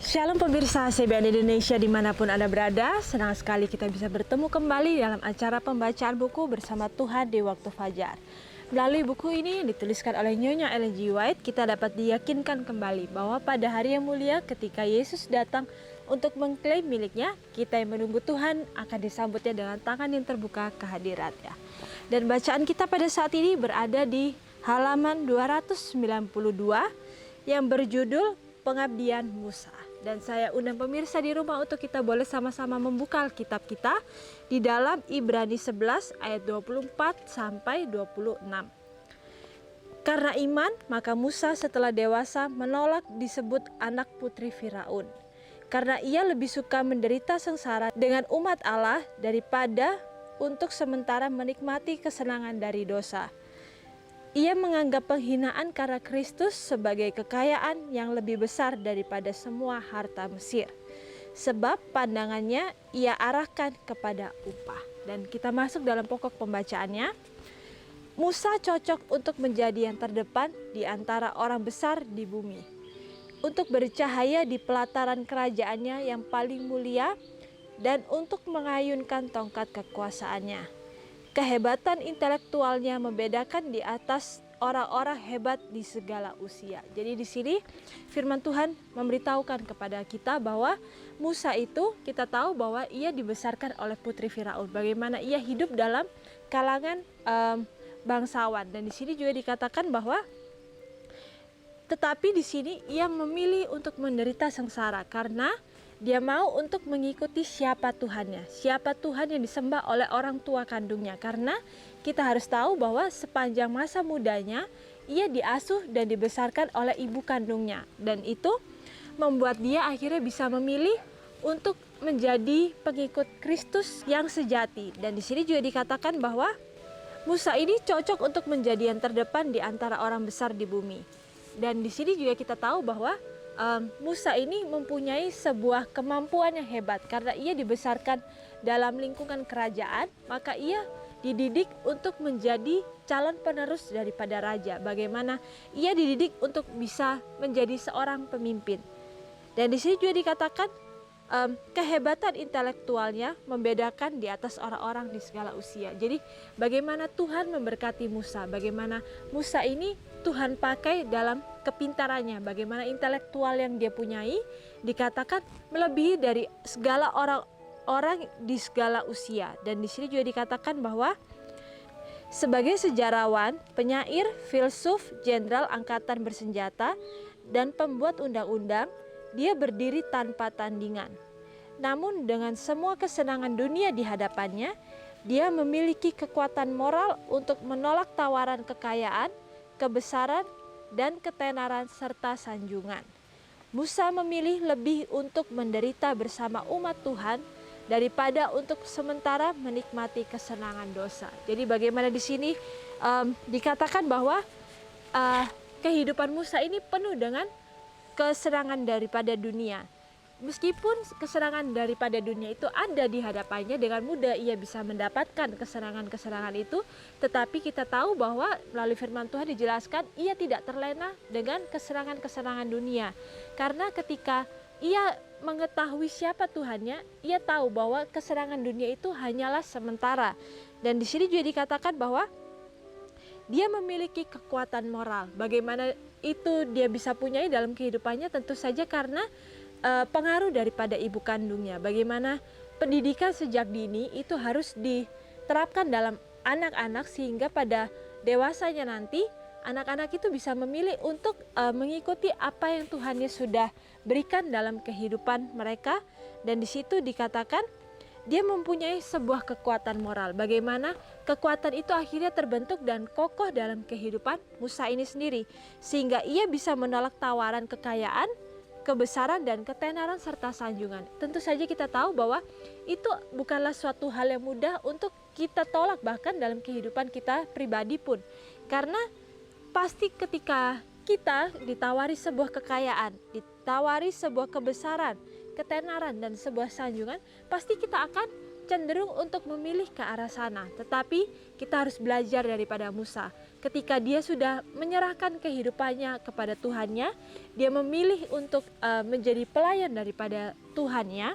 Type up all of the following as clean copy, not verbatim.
Shalom pemirsa CBN Indonesia dimanapun Anda berada, senang sekali kita bisa bertemu kembali dalam acara pembacaan buku bersama Tuhan di waktu fajar. Melalui buku ini yang dituliskan oleh Nyonya Ellen G. White, kita dapat diyakinkan kembali bahwa pada hari yang mulia ketika Yesus datang untuk mengklaim miliknya, kita yang menunggu Tuhan akan disambutnya dengan tangan yang terbuka kehadiratnya. Dan bacaan kita pada saat ini berada di halaman 292 yang berjudul Pengabdian Musa. Dan saya undang pemirsa di rumah untuk kita boleh sama-sama membuka Alkitab kita di dalam Ibrani 11 ayat 24 sampai 26. Karena iman, maka Musa setelah dewasa menolak disebut anak putri Firaun. Karena ia lebih suka menderita sengsara dengan umat Allah daripada untuk sementara menikmati kesenangan dari dosa. Ia menganggap penghinaan karena Kristus sebagai kekayaan yang lebih besar daripada semua harta Mesir. Sebab pandangannya ia arahkan kepada upah. Dan kita masuk dalam pokok pembacaannya. Musa cocok untuk menjadi yang terdepan di antara orang besar di bumi. Untuk bercahaya di pelataran kerajaannya yang paling mulia dan untuk mengayunkan tongkat kekuasaannya. Kehebatan intelektualnya membedakan di atas orang-orang hebat di segala usia. Jadi di sini firman Tuhan memberitahukan kepada kita bahwa Musa itu kita tahu bahwa ia dibesarkan oleh putri Firaun. Bagaimana ia hidup dalam kalangan bangsawan. Dan di sini juga dikatakan bahwa tetapi di sini ia memilih untuk menderita sengsara karena dia mau untuk mengikuti siapa Tuhannya, siapa Tuhan yang disembah oleh orang tua kandungnya. Karena kita harus tahu bahwa sepanjang masa mudanya ia diasuh dan dibesarkan oleh ibu kandungnya. Dan itu membuat dia akhirnya bisa memilih untuk menjadi pengikut Kristus yang sejati. Dan di sini juga dikatakan bahwa Musa ini cocok untuk menjadi yang terdepan di antara orang besar di bumi. Dan di sini juga kita tahu bahwa Musa ini mempunyai sebuah kemampuan yang hebat karena ia dibesarkan dalam lingkungan kerajaan, maka ia dididik untuk menjadi calon penerus daripada raja. Bagaimana ia dididik untuk bisa menjadi seorang pemimpin. Dan di sini juga dikatakan kehebatan intelektualnya membedakan di atas orang-orang di segala usia. Jadi bagaimana Tuhan memberkati Musa, bagaimana Musa ini Tuhan pakai dalam kepintarannya, bagaimana intelektual yang dia punyai dikatakan melebihi dari segala orang-orang di segala usia. Dan di sini juga dikatakan bahwa sebagai sejarawan, penyair, filsuf, jenderal angkatan bersenjata, dan pembuat undang-undang, dia berdiri tanpa tandingan. Namun dengan semua kesenangan dunia di hadapannya, dia memiliki kekuatan moral untuk menolak tawaran kekayaan, kebesaran, dan ketenaran serta sanjungan. Musa memilih lebih untuk menderita bersama umat Tuhan daripada untuk sementara menikmati kesenangan dosa. Jadi bagaimana di sini dikatakan bahwa kehidupan Musa ini penuh dengan kesenangan daripada dunia. Meskipun kesenangan daripada dunia itu ada di hadapannya, dengan mudah ia bisa mendapatkan kesenangan-kesenangan itu, tetapi kita tahu bahwa melalui firman Tuhan dijelaskan ia tidak terlena dengan kesenangan-kesenangan dunia. Karena ketika ia mengetahui siapa Tuhannya, ia tahu bahwa kesenangan dunia itu hanyalah sementara. Dan di sini juga dikatakan bahwa dia memiliki kekuatan moral. Bagaimana itu dia bisa punyai dalam kehidupannya? Tentu saja karena pengaruh daripada ibu kandungnya. Bagaimana pendidikan sejak dini itu harus diterapkan dalam anak-anak sehingga pada dewasanya nanti anak-anak itu bisa memilih untuk mengikuti apa yang Tuhannya sudah berikan dalam kehidupan mereka. Dan di situ dikatakan dia mempunyai sebuah kekuatan moral. Bagaimana kekuatan itu akhirnya terbentuk dan kokoh dalam kehidupan Musa ini sendiri, sehingga ia bisa menolak tawaran kekayaan, kebesaran, dan ketenaran serta sanjungan. Tentu saja kita tahu bahwa itu bukanlah suatu hal yang mudah untuk kita tolak bahkan dalam kehidupan kita pribadi pun. Karena pasti ketika kita ditawari sebuah kekayaan, ditawari sebuah kebesaran, ketenaran, dan sebuah sanjungan, pasti kita akan cenderung untuk memilih ke arah sana. Tetapi kita harus belajar daripada Musa. Ketika dia sudah menyerahkan kehidupannya kepada Tuhannya, dia memilih untuk menjadi pelayan daripada Tuhannya.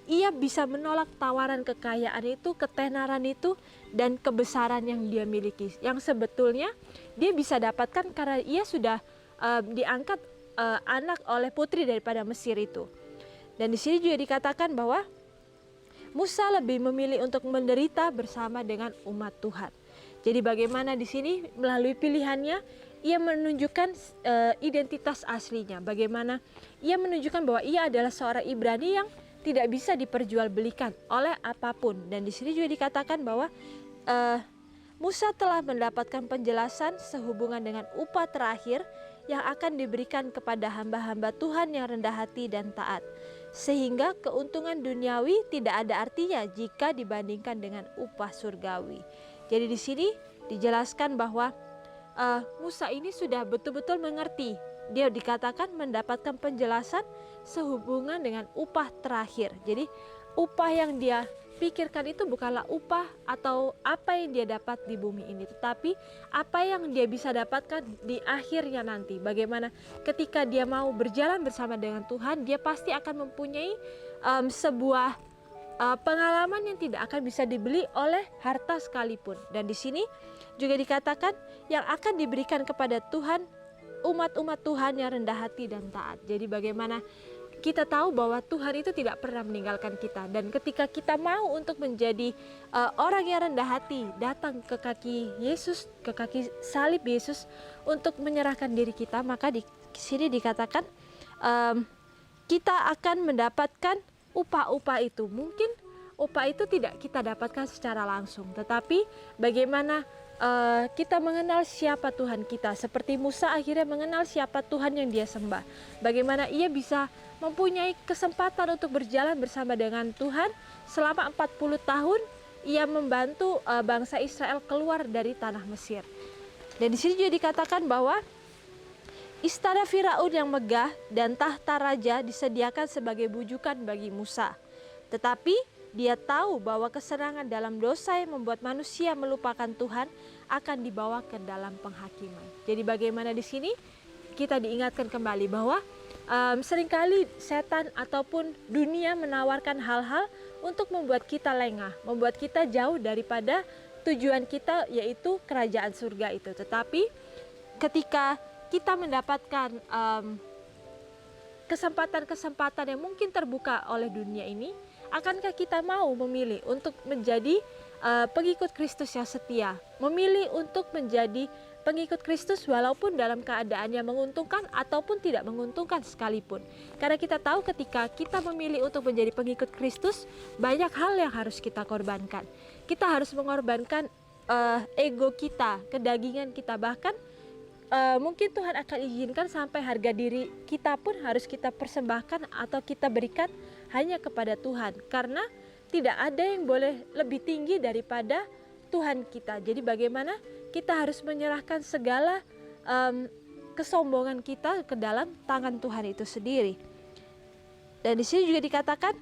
Ia bisa menolak tawaran kekayaan itu, ketenaran itu, dan kebesaran yang dia miliki. Yang sebetulnya dia bisa dapatkan karena ia sudah diangkat anak oleh putri daripada Mesir itu. Dan di sini juga dikatakan bahwa Musa lebih memilih untuk menderita bersama dengan umat Tuhan. Jadi bagaimana di sini melalui pilihannya ia menunjukkan identitas aslinya. Bagaimana ia menunjukkan bahwa ia adalah seorang Ibrani yang tidak bisa diperjualbelikan oleh apapun. Dan di sini juga dikatakan bahwa Musa telah mendapatkan penjelasan sehubungan dengan upah terakhir yang akan diberikan kepada hamba-hamba Tuhan yang rendah hati dan taat. Sehingga keuntungan duniawi tidak ada artinya jika dibandingkan dengan upah surgawi. Jadi di sini dijelaskan bahwa Musa ini sudah betul-betul mengerti. Dia dikatakan mendapatkan penjelasan sehubungan dengan upah terakhir. Jadi upah yang dia pikirkan itu bukanlah upah atau apa yang dia dapat di bumi ini, tetapi apa yang dia bisa dapatkan di akhirnya nanti. Bagaimana ketika dia mau berjalan bersama dengan Tuhan, dia pasti akan mempunyai sebuah pengalaman yang tidak akan bisa dibeli oleh harta sekalipun. Dan di sini juga dikatakan yang akan diberikan kepada Tuhan, umat-umat Tuhan yang rendah hati dan taat. Jadi bagaimana kita tahu bahwa Tuhan itu tidak pernah meninggalkan kita. Dan ketika kita mau untuk menjadi orang yang rendah hati, datang ke kaki Yesus, ke kaki salib Yesus untuk menyerahkan diri kita, maka di sini dikatakan kita akan mendapatkan upah-upah itu. Mungkin upah itu tidak kita dapatkan secara langsung, tetapi bagaimana kita mengenal siapa Tuhan kita. Seperti Musa akhirnya mengenal siapa Tuhan yang dia sembah. Bagaimana ia bisa mempunyai kesempatan untuk berjalan bersama dengan Tuhan selama 40 tahun. Ia membantu bangsa Israel keluar dari tanah Mesir. Dan di sini juga dikatakan bahwa istana Firaun yang megah dan tahta raja disediakan sebagai bujukan bagi Musa. Tetapi dia tahu bahwa kesenangan dalam dosa yang membuat manusia melupakan Tuhan akan dibawa ke dalam penghakiman. Jadi bagaimana di sini kita diingatkan kembali bahwa seringkali setan ataupun dunia menawarkan hal-hal untuk membuat kita lengah, membuat kita jauh daripada tujuan kita, yaitu kerajaan surga itu. Tetapi ketika kita mendapatkan kesempatan-kesempatan yang mungkin terbuka oleh dunia ini, akankah kita mau memilih untuk menjadi pengikut Kristus yang setia, memilih untuk menjadi pengikut Kristus walaupun dalam keadaan yang menguntungkan ataupun tidak menguntungkan sekalipun. Karena kita tahu ketika kita memilih untuk menjadi pengikut Kristus, banyak hal yang harus kita korbankan. Kita harus mengorbankan ego kita, kedagingan kita, bahkan mungkin Tuhan akan izinkan sampai harga diri kita pun harus kita persembahkan atau kita berikan hanya kepada Tuhan. Karena tidak ada yang boleh lebih tinggi daripada Tuhan kita. Jadi bagaimana kita harus menyerahkan segala kesombongan kita ke dalam tangan Tuhan itu sendiri. Dan di sini juga dikatakan,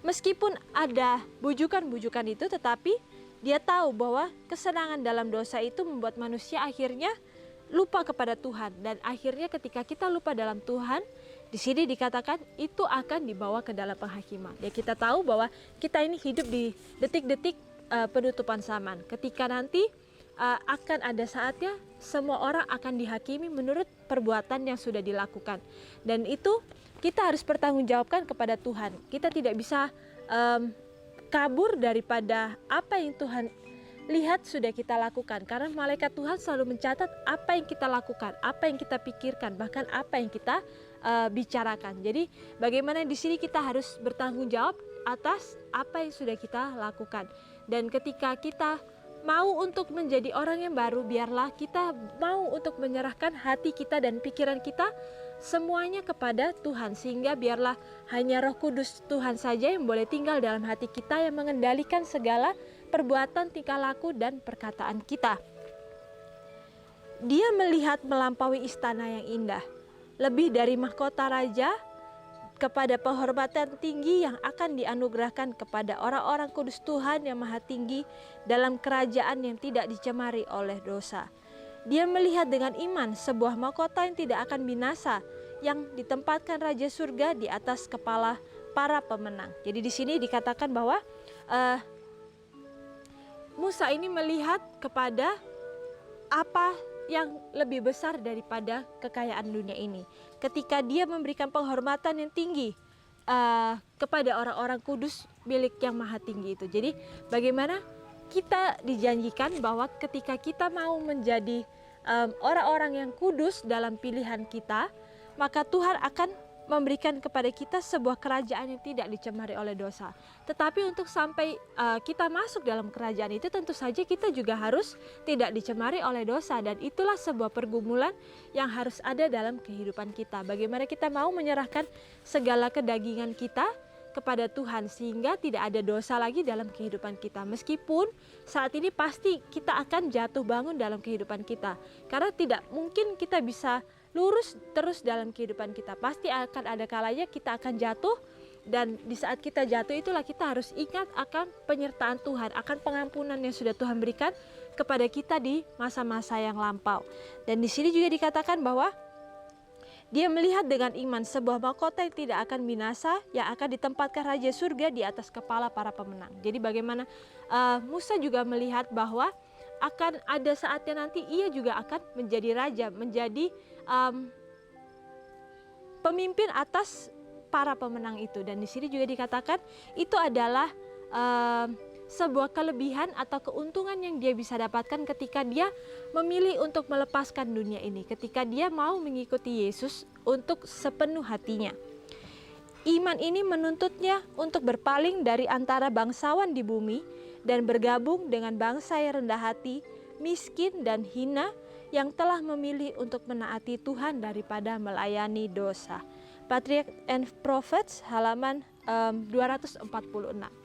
meskipun ada bujukan-bujukan itu, tetapi dia tahu bahwa kesenangan dalam dosa itu membuat manusia akhirnya lupa kepada Tuhan. Dan akhirnya ketika kita lupa dalam Tuhan, di sini dikatakan itu akan dibawa ke dalam penghakiman. Ya, kita tahu bahwa kita ini hidup di detik-detik penutupan zaman. Ketika nanti akan ada saatnya semua orang akan dihakimi menurut perbuatan yang sudah dilakukan. Dan itu kita harus bertanggungjawabkan kepada Tuhan. Kita tidak bisa kabur daripada apa yang Tuhan lihat sudah kita lakukan. Karena malaikat Tuhan selalu mencatat apa yang kita lakukan, apa yang kita pikirkan, bahkan apa yang kita bicarakan. Jadi bagaimana di sini kita harus bertanggung jawab atas apa yang sudah kita lakukan. Dan ketika kita mau untuk menjadi orang yang baru, biarlah kita mau untuk menyerahkan hati kita dan pikiran kita semuanya kepada Tuhan. Sehingga biarlah hanya Roh Kudus Tuhan saja yang boleh tinggal dalam hati kita, yang mengendalikan segala perbuatan, tingkah laku, dan perkataan kita. Dia melihat melampaui istana yang indah, lebih dari mahkota raja, kepada penghormatan tinggi yang akan dianugerahkan kepada orang-orang kudus Tuhan yang maha tinggi dalam kerajaan yang tidak dicemari oleh dosa. Dia melihat dengan iman sebuah mahkota yang tidak akan binasa, yang ditempatkan Raja Surga di atas kepala para pemenang. Jadi di sini dikatakan bahwa Musa ini melihat kepada apa yang lebih besar daripada kekayaan dunia ini. Ketika dia memberikan penghormatan yang tinggi kepada orang-orang kudus milik yang maha tinggi itu. Jadi bagaimana kita dijanjikan bahwa ketika kita mau menjadi orang-orang yang kudus dalam pilihan kita, maka Tuhan akan memberikan kepada kita sebuah kerajaan yang tidak dicemari oleh dosa. Tetapi untuk sampai kita masuk dalam kerajaan itu, tentu saja kita juga harus tidak dicemari oleh dosa. Dan itulah sebuah pergumulan yang harus ada dalam kehidupan kita. Bagaimana kita mau menyerahkan segala kedagingan kita kepada Tuhan sehingga tidak ada dosa lagi dalam kehidupan kita. Meskipun saat ini pasti kita akan jatuh bangun dalam kehidupan kita, karena tidak mungkin kita bisa lurus terus dalam kehidupan kita. Pasti akan ada kalanya kita akan jatuh, dan di saat kita jatuh itulah kita harus ingat akan penyertaan Tuhan, akan pengampunan yang sudah Tuhan berikan kepada kita di masa-masa yang lampau. Dan di sini juga dikatakan bahwa dia melihat dengan iman sebuah mahkota yang tidak akan binasa, yang akan ditempatkan Raja Surga di atas kepala para pemenang. Jadi bagaimana Musa juga melihat bahwa akan ada saatnya nanti ia juga akan menjadi raja, menjadi pemimpin atas para pemenang itu. Dan di sini juga dikatakan itu adalah sebuah kelebihan atau keuntungan yang dia bisa dapatkan ketika dia memilih untuk melepaskan dunia ini, ketika dia mau mengikuti Yesus untuk sepenuh hatinya. Iman ini menuntutnya untuk berpaling dari antara bangsawan di bumi dan bergabung dengan bangsa yang rendah hati, miskin dan hina, yang telah memilih untuk menaati Tuhan daripada melayani dosa. Patriarchs and Prophets halaman 246.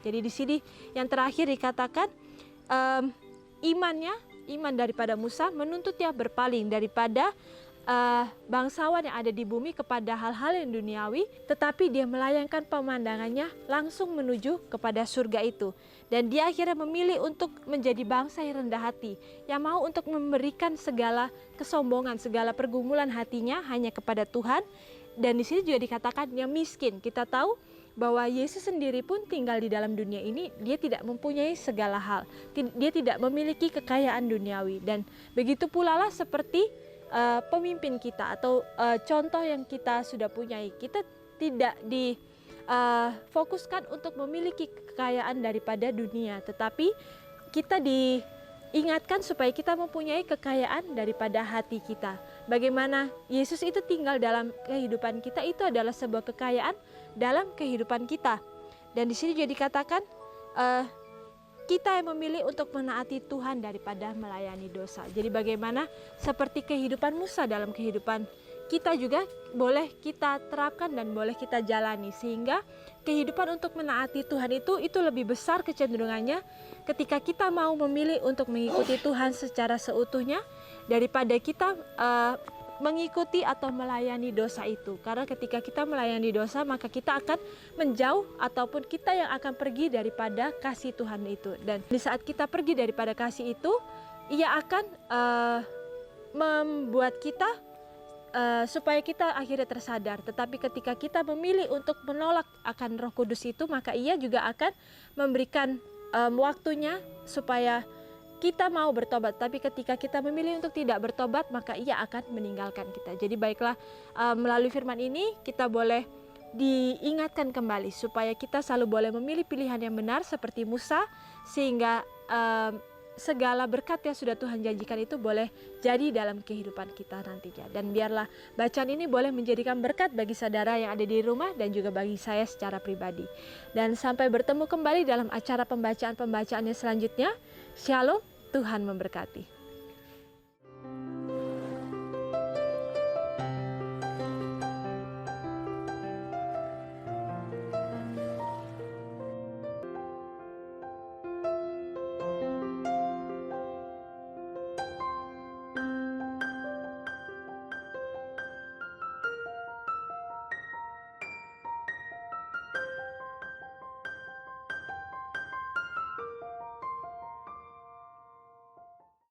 Jadi di sini yang terakhir dikatakan iman daripada Musa menuntutnya berpaling daripada bangsawan yang ada di bumi kepada hal-hal yang duniawi, tetapi dia melayangkan pemandangannya langsung menuju kepada surga itu. Dan dia akhirnya memilih untuk menjadi bangsa yang rendah hati, yang mau untuk memberikan segala kesombongan, segala pergumulan hatinya hanya kepada Tuhan. Dan di sini juga dikatakan yang miskin. Kita tahu bahwa Yesus sendiri pun tinggal di dalam dunia ini, dia tidak mempunyai segala hal, dia tidak memiliki kekayaan duniawi. Dan begitu pula lah seperti pemimpin kita atau contoh yang kita sudah punyai, kita tidak difokuskan untuk memiliki kekayaan daripada dunia, tetapi kita diingatkan supaya kita mempunyai kekayaan daripada hati kita. Bagaimana Yesus itu tinggal dalam kehidupan kita, itu adalah sebuah kekayaan dalam kehidupan kita. Dan di sini juga dikatakan kita yang memilih untuk menaati Tuhan daripada melayani dosa. Jadi bagaimana seperti kehidupan Musa dalam kehidupan kita juga boleh kita terapkan dan boleh kita jalani, sehingga kehidupan untuk menaati Tuhan itu lebih besar kecenderungannya ketika kita mau memilih untuk mengikuti Tuhan secara seutuhnya daripada kita mengikuti atau melayani dosa itu. Karena ketika kita melayani dosa, maka kita akan menjauh ataupun kita yang akan pergi daripada kasih Tuhan itu. Dan di saat kita pergi daripada kasih itu, ia akan membuat kita supaya kita akhirnya tersadar. Tetapi ketika kita memilih untuk menolak akan Roh Kudus itu, maka ia juga akan memberikan waktunya supaya kita mau bertobat. Tapi ketika kita memilih untuk tidak bertobat, maka ia akan meninggalkan kita. Jadi baiklah, melalui firman ini kita boleh diingatkan kembali supaya kita selalu boleh memilih pilihan yang benar seperti Musa, sehingga segala berkat yang sudah Tuhan janjikan itu boleh jadi dalam kehidupan kita nantinya. Dan biarlah bacaan ini boleh menjadikan berkat bagi saudara yang ada di rumah dan juga bagi saya secara pribadi. Dan sampai bertemu kembali dalam acara pembacaan-pembacaannya selanjutnya. Shalom, Tuhan memberkati.